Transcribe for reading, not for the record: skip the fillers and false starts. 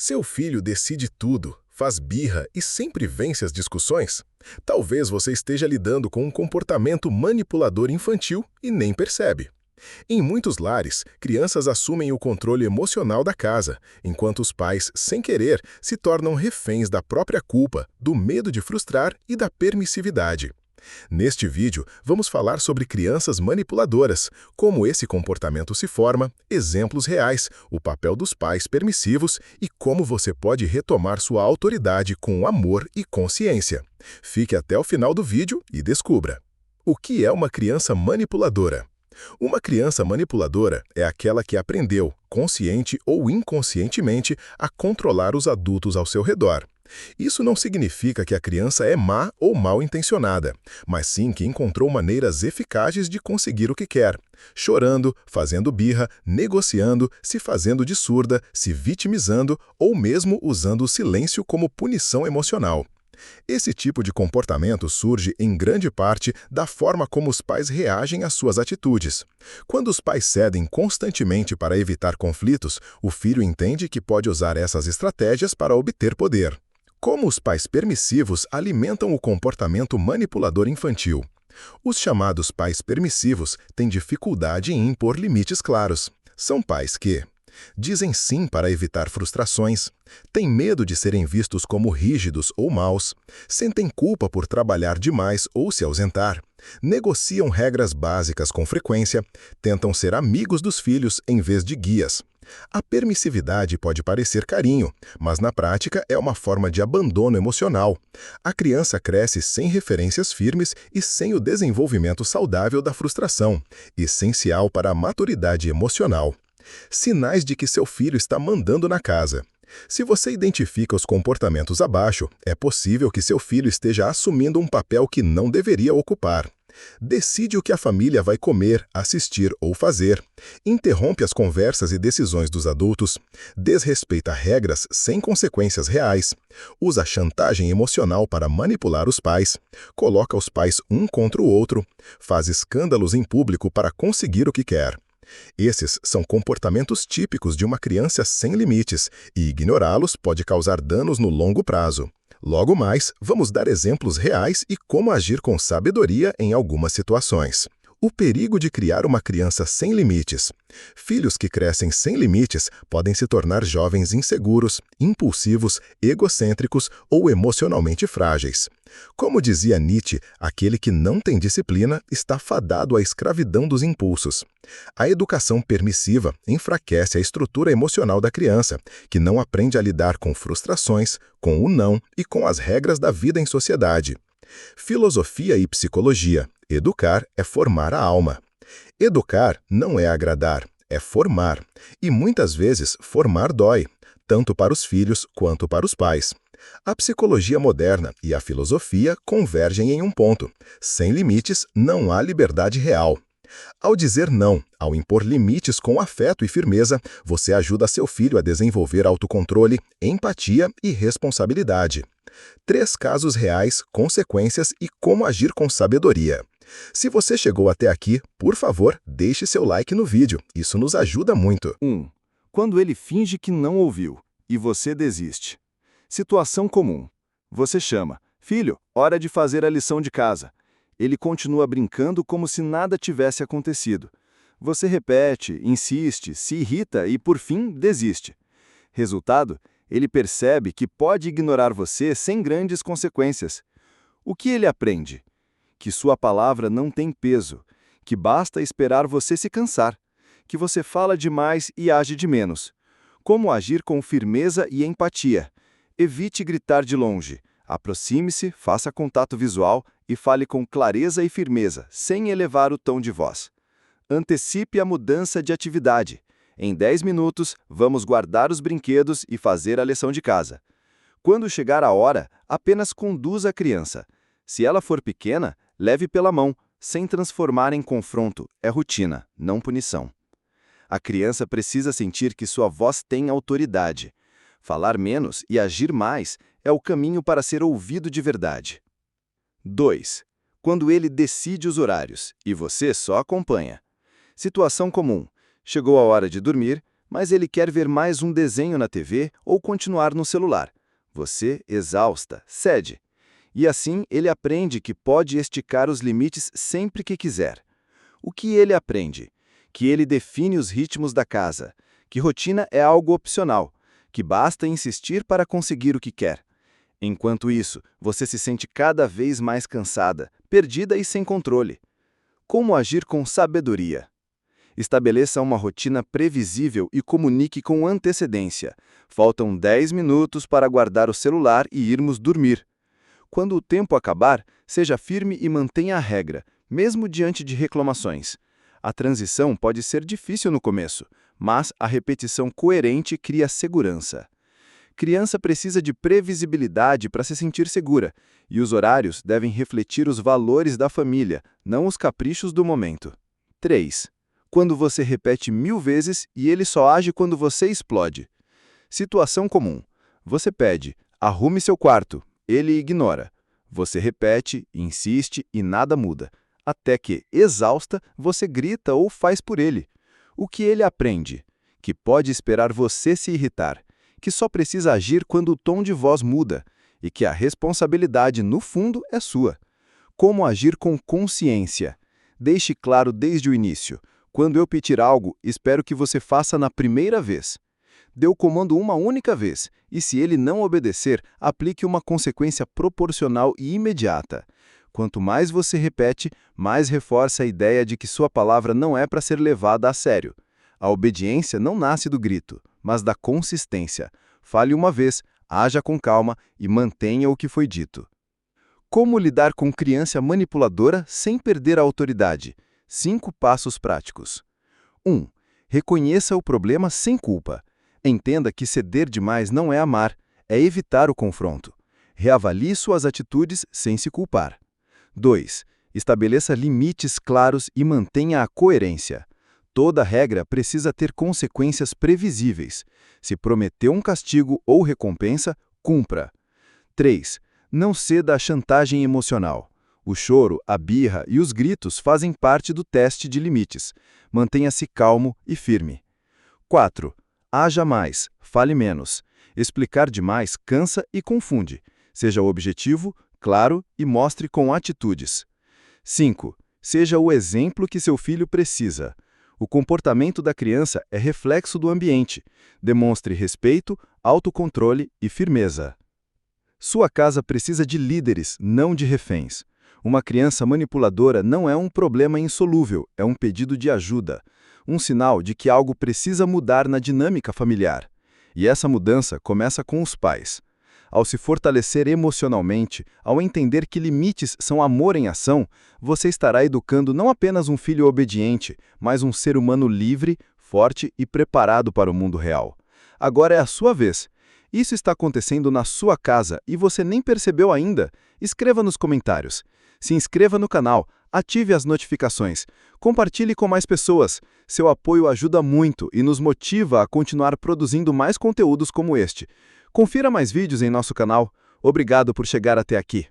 Seu filho decide tudo, faz birra e sempre vence as discussões? Talvez você esteja lidando com um comportamento manipulador infantil e nem percebe. Em muitos lares, crianças assumem o controle emocional da casa, enquanto os pais, sem querer, se tornam reféns da própria culpa, do medo de frustrar e da permissividade. Neste vídeo, vamos falar sobre crianças manipuladoras, como esse comportamento se forma, exemplos reais, o papel dos pais permissivos e como você pode retomar sua autoridade com amor e consciência. Fique até o final do vídeo e descubra. O que é uma criança manipuladora? Uma criança manipuladora é aquela que aprendeu, consciente ou inconscientemente, a controlar os adultos ao seu redor. Isso não significa que a criança é má ou mal intencionada, mas sim que encontrou maneiras eficazes de conseguir o que quer, chorando, fazendo birra, negociando, se fazendo de surda, se vitimizando ou mesmo usando o silêncio como punição emocional. Esse tipo de comportamento surge, em grande parte, da forma como os pais reagem às suas atitudes. Quando os pais cedem constantemente para evitar conflitos, o filho entende que pode usar essas estratégias para obter poder. Como os pais permissivos alimentam o comportamento manipulador infantil? Os chamados pais permissivos têm dificuldade em impor limites claros. São pais que dizem sim para evitar frustrações, têm medo de serem vistos como rígidos ou maus, sentem culpa por trabalhar demais ou se ausentar, negociam regras básicas com frequência, tentam ser amigos dos filhos em vez de guias. A permissividade pode parecer carinho, mas na prática é uma forma de abandono emocional. A criança cresce sem referências firmes e sem o desenvolvimento saudável da frustração, essencial para a maturidade emocional. Sinais de que seu filho está mandando na casa. Se você identifica os comportamentos abaixo, é possível que seu filho esteja assumindo um papel que não deveria ocupar. Decide o que a família vai comer, assistir ou fazer. Interrompe as conversas e decisões dos adultos. Desrespeita regras sem consequências reais. Usa chantagem emocional para manipular os pais. Coloca os pais um contra o outro. Faz escândalos em público para conseguir o que quer. Esses são comportamentos típicos de uma criança sem limites, e ignorá-los pode causar danos no longo prazo. Logo mais, vamos dar exemplos reais e como agir com sabedoria em algumas situações. O perigo de criar uma criança sem limites. Filhos que crescem sem limites podem se tornar jovens inseguros, impulsivos, egocêntricos ou emocionalmente frágeis. Como dizia Nietzsche, aquele que não tem disciplina está fadado à escravidão dos impulsos. A educação permissiva enfraquece a estrutura emocional da criança, que não aprende a lidar com frustrações, com o não e com as regras da vida em sociedade. Filosofia e psicologia. Educar é formar a alma. Educar não é agradar, é formar. E muitas vezes formar dói, tanto para os filhos quanto para os pais. A psicologia moderna e a filosofia convergem em um ponto: sem limites não há liberdade real. Ao dizer não, ao impor limites com afeto e firmeza, você ajuda seu filho a desenvolver autocontrole, empatia e responsabilidade. 3 casos reais, consequências e como agir com sabedoria. Se você chegou até aqui, por favor, deixe seu like no vídeo. Isso nos ajuda muito. 1. Quando ele finge que não ouviu e você desiste. Situação comum. Você chama: "Filho, hora de fazer a lição de casa." Ele continua brincando como se nada tivesse acontecido. Você repete, insiste, se irrita e, por fim, desiste. Resultado: ele percebe que pode ignorar você sem grandes consequências. O que ele aprende? Que sua palavra não tem peso, que basta esperar você se cansar, que você fala demais e age de menos. Como agir com firmeza e empatia? Evite gritar de longe. Aproxime-se, faça contato visual e fale com clareza e firmeza, sem elevar o tom de voz. Antecipe a mudança de atividade. Em 10 minutos, vamos guardar os brinquedos e fazer a lição de casa. Quando chegar a hora, apenas conduza a criança. Se ela for pequena, leve pela mão, sem transformar em confronto. É rotina, não punição. A criança precisa sentir que sua voz tem autoridade. Falar menos e agir mais é o caminho para ser ouvido de verdade. 2. Quando ele decide os horários e você só acompanha. Situação comum. Chegou a hora de dormir, mas ele quer ver mais um desenho na TV ou continuar no celular. Você, exausta, cede. E assim ele aprende que pode esticar os limites sempre que quiser. O que ele aprende? Que ele define os ritmos da casa, que rotina é algo opcional, que basta insistir para conseguir o que quer. Enquanto isso, você se sente cada vez mais cansada, perdida e sem controle. Como agir com sabedoria? Estabeleça uma rotina previsível e comunique com antecedência. Faltam 10 minutos para guardar o celular e irmos dormir. Quando o tempo acabar, seja firme e mantenha a regra, mesmo diante de reclamações. A transição pode ser difícil no começo, mas a repetição coerente cria segurança. Criança precisa de previsibilidade para se sentir segura, e os horários devem refletir os valores da família, não os caprichos do momento. 3. Quando você repete 1000 vezes e ele só age quando você explode. Situação comum. Você pede, arrume seu quarto. Ele ignora. Você repete, insiste e nada muda. Até que, exausta, você grita ou faz por ele. O que ele aprende? Que pode esperar você se irritar, que só precisa agir quando o tom de voz muda, e que a responsabilidade, no fundo, é sua. Como agir com consciência? Deixe claro desde o início. Quando eu pedir algo, espero que você faça na primeira vez. Dê o comando uma única vez, e se ele não obedecer, aplique uma consequência proporcional e imediata. Quanto mais você repete, mais reforça a ideia de que sua palavra não é para ser levada a sério. A obediência não nasce do grito, mas da consistência. Fale uma vez, haja com calma e mantenha o que foi dito. Como lidar com criança manipuladora sem perder a autoridade? 5 passos práticos. 1. Reconheça o problema sem culpa. Entenda que ceder demais não é amar, é evitar o confronto. Reavalie suas atitudes sem se culpar. 2. Estabeleça limites claros e mantenha a coerência. Toda regra precisa ter consequências previsíveis. Se prometeu um castigo ou recompensa, cumpra. 3. Não ceda à chantagem emocional. O choro, a birra e os gritos fazem parte do teste de limites. Mantenha-se calmo e firme. 4. Haja mais, fale menos. Explicar demais cansa e confunde. Seja objetivo, claro e mostre com atitudes. 5. Seja o exemplo que seu filho precisa. O comportamento da criança é reflexo do ambiente. Demonstre respeito, autocontrole e firmeza. Sua casa precisa de líderes, não de reféns. Uma criança manipuladora não é um problema insolúvel, é um pedido de ajuda. Um sinal de que algo precisa mudar na dinâmica familiar. E essa mudança começa com os pais. Ao se fortalecer emocionalmente, ao entender que limites são amor em ação, você estará educando não apenas um filho obediente, mas um ser humano livre, forte e preparado para o mundo real. Agora é a sua vez. Isso está acontecendo na sua casa e você nem percebeu ainda? Escreva nos comentários. Se inscreva no canal, ative as notificações, compartilhe com mais pessoas. Seu apoio ajuda muito e nos motiva a continuar produzindo mais conteúdos como este. Confira mais vídeos em nosso canal. Obrigado por chegar até aqui.